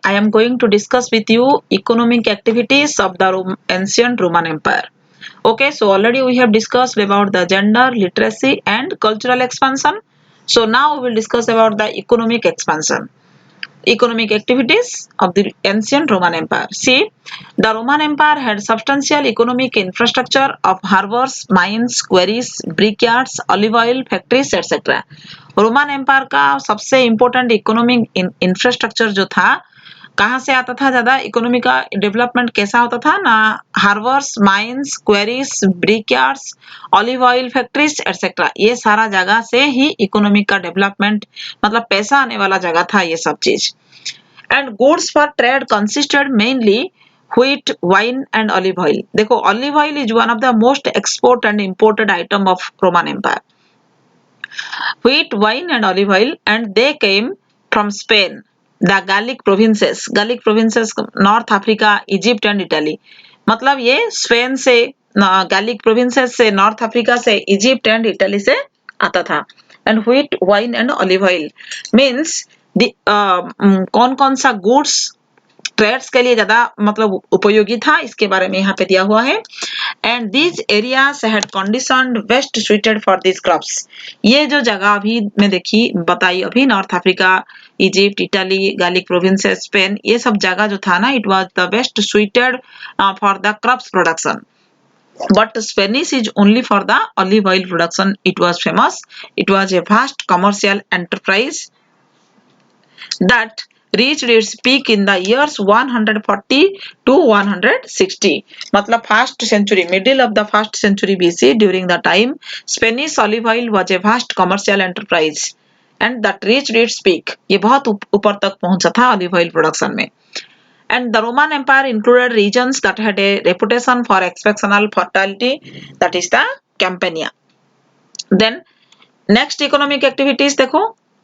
I am going to discuss with you economic activities of the ancient Roman Empire. Okay, so already we have discussed about the gender, literacy and cultural expansion. So now we will discuss about the economic expansion. Economic activities of the ancient Roman Empire. See, the Roman Empire had substantial economic infrastructure of harbors, mines, quarries, brickyards, olive oil factories, etc. Roman empire का सबसे important economic infrastructure जो था, कहाँ से आता था ज्यादा economy का डेवलपमेंट कैसा होता था ना, harbours, mines, quarries, brickyards, olive oil factories etcetera, ये सारा जगह से ही इकोनॉमी का डेवलपमेंट मतलब पैसा आने वाला जगह था ये सब चीज. And goods for trade consisted mainly wheat, wine and olive oil. देखो olive oil is one of the most export and imported item of Roman Empire. Wheat, wine and olive oil, and they came from Spain, the Gallic provinces. Gallic provinces North Africa, Egypt and Italy. मतलब ये Spain से, gallic provinces से, north Africa से, Egypt and Italy से आता था. And wheat, wine and olive oil means कौन कौन सा गुड्स ट्रेड्स के लिए ज्यादा मतलब उपयोगी था, इसके बारे में यहाँ पे दिया हुआ है. And these areas had conditioned best suited for this crops. ये जो जगह अभी मैं देखी बताई अभी, north Africa, Egypt, Italy, Gallic provinces, Spain, ये सब जगह जो था ना, it was the best suited for the crops production. But Spanish is only for the olive oil production. It was famous. It was a vast commercial enterprise that reached its peak in the years 140 to 160. मतलब first century, middle of the first century BC, during the time Spanish olive oil was a vast commercial enterprise and that reached its peak. ये बहुत ऊपर तक पहुंचा था olive oil production में. And the Roman Empire included regions that had a reputation for exceptional fertility, that is the Campania. Then next economic activities देखो,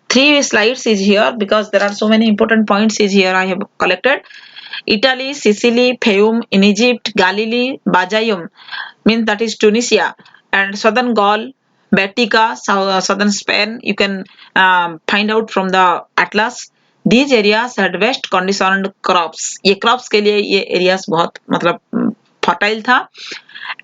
3 slides is here because there are so many important points is here I have collected. Italy, Sicily, Fayoum in Egypt, Galilee, Bajayum means that is Tunisia, and southern Gaul, Baetica, southern Spain, you can find out from the atlas. These areas had best conditioned crops. ये crops के लिए ये areas बहुत मतलब fertile था.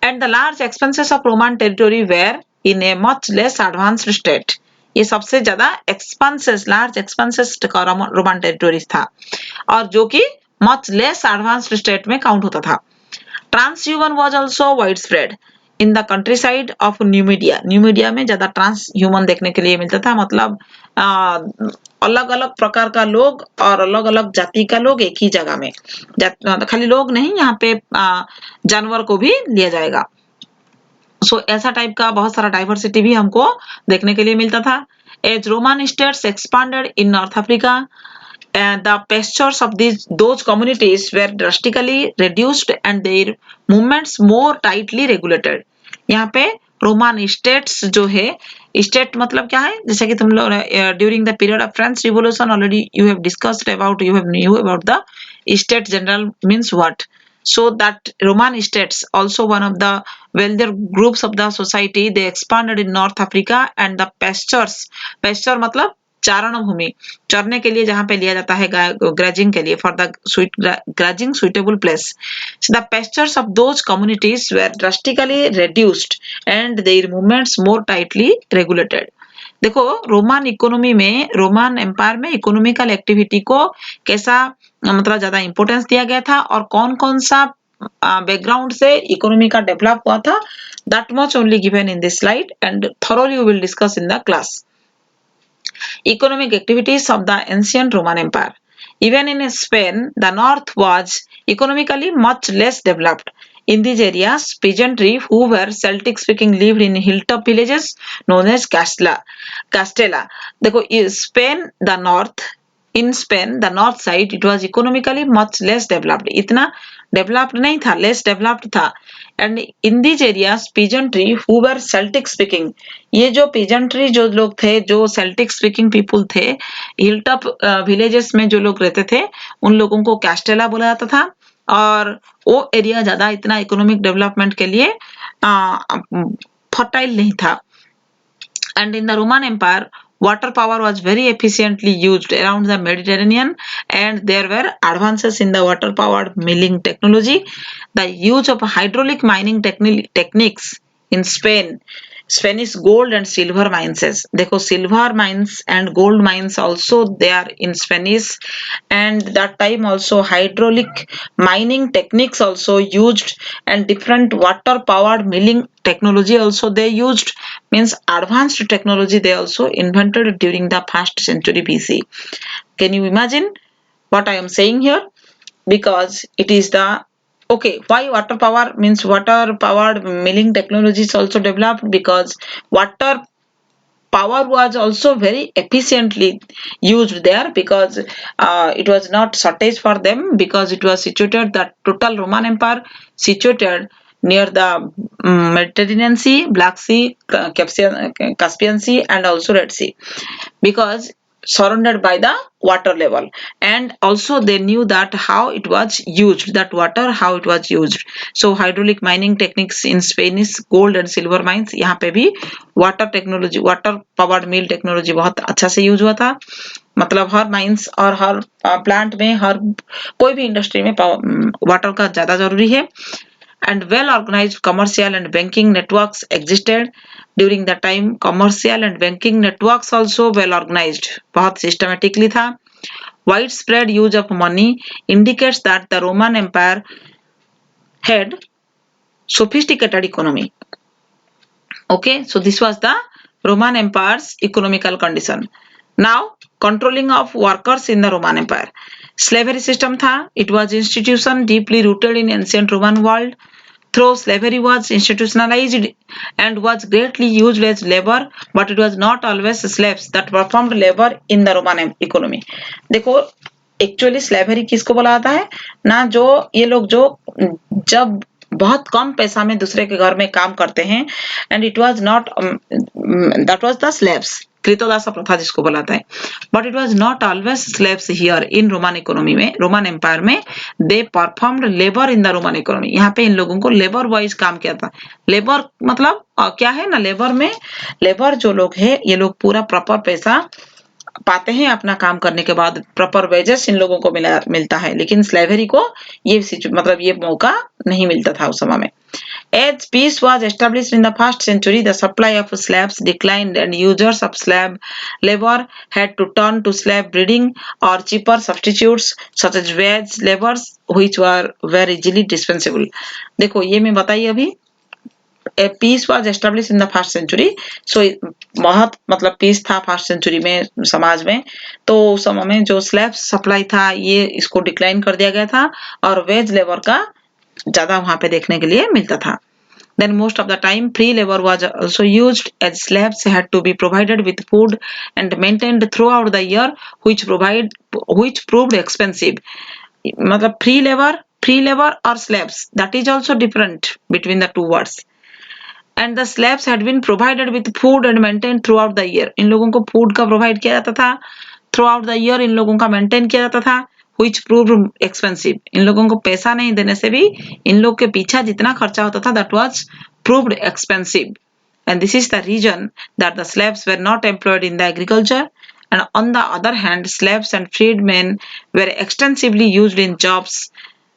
And the large expanses of Roman territory were in a much less advanced state. ये सबसे ज्यादा expanses, large expanses का रोमन टेरिटोरीज था और जो कि much less advanced state में काउंट होता था. Transhuman was also widespread in the countryside of Numidia. Numidia में ज्यादा transhuman देखने के लिए मिलता था, मतलब अलग अलग प्रकार का लोग और अलग अलग जाति का लोग एक ही जगह में, खाली लोग नहीं, यहाँ पे जानवर को भी लिया जाएगा. सो ऐसा टाइप का बहुत सारा डाइवर्सिटी भी हमको देखने के लिए मिलता था. As Roman states expanded in north Africa, the pastures of those communities were drastically reduced and their movements more tightly regulated. यहाँ पे रोमन स्टेट्स जो है, स्टेट मतलब क्या है, जैसे कि तुम लोग during the period of French revolution already you have discussed about, you have knew about the state general means what. So that Roman states, also one of the wealthier groups of the society, they expanded in North Africa and the pastures. Pasture मतलब चारण भूमि, चरने के लिए जहाँ पे लिया जाता है grazing के लिए, for the grazing suitable place. The pastures of those communities were drastically reduced and their movements more tightly regulated. देखो रोमन इकोनॉमी में, रोमन एम्पायर में इकोनॉमिकल एक्टिविटी को कैसा मतलब ज्यादा इंपॉर्टेंस दिया गया था और कौन कौन सा बैकग्राउंड से इकोनॉमी का डेवलप हुआ था, that much only given in this slide and thoroughly we will discuss in the class. Economic activities of the ancient Roman Empire. Even in Spain, the north was economically much less developed. In these areas, peasantry who were Celtic speaking lived in hilltop villages known as Castella. देखो Spain, the north, in Spain, the north side, it was economically much less developed. इतना developed नहीं था, less developed था. And in these areas, peasantry who were Celtic speaking, ये जो peasantry जो लोग थे, जो Celtic speaking people थे, hilltop villages में जो लोग रहते थे, उन लोगों को Castella बोला जाता था और वो एरिया ज्यादा इतना इकोनॉमिक डेवलपमेंट के लिए फर्टाइल नहीं था. And in the Roman Empire, water power was very efficiently used around the Mediterranean, and there were advances in the water powered milling technology. The use of hydraulic mining techniques in Spain, Spanish gold and silver mines. देखो silver mines and gold mines also they are in Spanish, and that time also hydraulic mining techniques also used, and different water powered milling technology also they used, means advanced technology they also invented during the first century BC. Can you imagine what I am saying here? Because it is the okay, why water power means water powered milling technology is also developed because water power was also very efficiently used there, because it was not shortage for them, because it was situated, the total Roman Empire situated near the Mediterranean Sea, Black Sea, Caspian Sea, and also Red Sea, because surrounded by the water level. And also they knew that how it was used, that water how it was used. So hydraulic mining techniques in Spanish gold and silver mines, यहाँ पे भी water technology, water powered मिल technology बहुत अच्छा से use हुआ था. मतलब हर mines और हर प्लांट में, हर कोई भी इंडस्ट्री में वाटर का ज्यादा जरूरी है. And well organized commercial and banking networks existed during the time. Commercial and banking networks also well organized, बहुत systematically था. Widespread use of money indicates that the Roman Empire had sophisticated economy. Okay, so this was the Roman Empire's economical condition. Now, controlling of workers in the Roman Empire. Slavery system था, it was institution deeply rooted in ancient Roman world. Though slavery was institutionalized and was greatly used as labor, but it was not always slaves that performed labor in the Roman economy. देखो actually slavery किसको बोला जाता है ना, जो ये लोग जो जब बहुत कम पैसा में दूसरे के घर में काम करते हैं, and it was not that was the slaves, कृतदास प्रथा जिसको बुलाता है. But it was not always slaves here in Roman economy में, रोमन एम्पायर में. They performed labour in the Roman economy. यहाँ पे इन लोगों को लेबर वाइज काम किया था. लेबर मतलब क्या है ना, लेबर में लेबर जो लोग है ये लोग पूरा प्रॉपर पैसा पाते हैं अपना काम करने के बाद, प्रॉपर वेजेस इन लोगों को मिलता है, लेकिन स्लेवरी को ये मतलब ये मौका नहीं मिलता था उस समय में. As peace was established in the first century, the supply of slaves declined and users of slave labor had to turn to slave breeding or cheaper substitutes such as wage laborers which were very easily dispensable. देखो ये मैं बताइए अभी, a peace was established in the first century. So बहुत मतलब piece था first century में समाज में, तो उस समय में जो स्लेव सप्लाई था ये इसको डिक्लाइन कर दिया गया था और वेज लेबर का ज्यादा वहां पे देखने के लिए मिलता था. Then most of the time free labor was also used, as slaves had to be provided with food and maintained throughout the year, which proved expensive. मतलब free labor or slaves, that is also different between the two words. And the slaves had been provided with food and maintained throughout the year. इन लोगों को food का provide किया जाता था, throughout the year इन लोगों का maintain किया जाता था, which proved expensive. इन लोगों को पैसा नहीं देने से भी इन लोग के पीछे जितना खर्चा होता था that was proved expensive. And this is the reason that the slaves were not employed in the agriculture. And on the other hand, slaves and freedmen were extensively used in jobs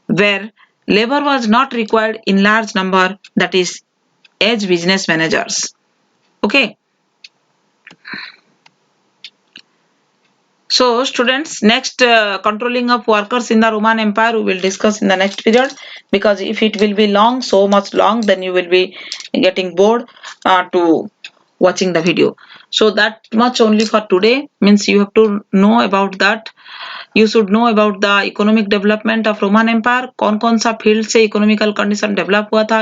where labor was not required in large number, that is as business managers. Okay. So students, next controlling of workers in the Roman Empire we will discuss in the next period, because if it will be long, so much long, then you will be getting bored to watching the video. So that much only for today, means you have to know about that. You should know about the economic development of Roman Empire. कौन-कौन सा field से economical condition develop हुआ था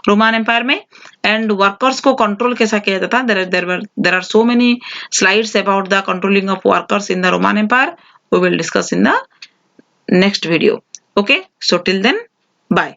Roman empire में, and workers को control कैसा किया जाता था. there are so many slides about the controlling of workers in the Roman Empire. We will discuss in the next video. Okay, so till then, bye.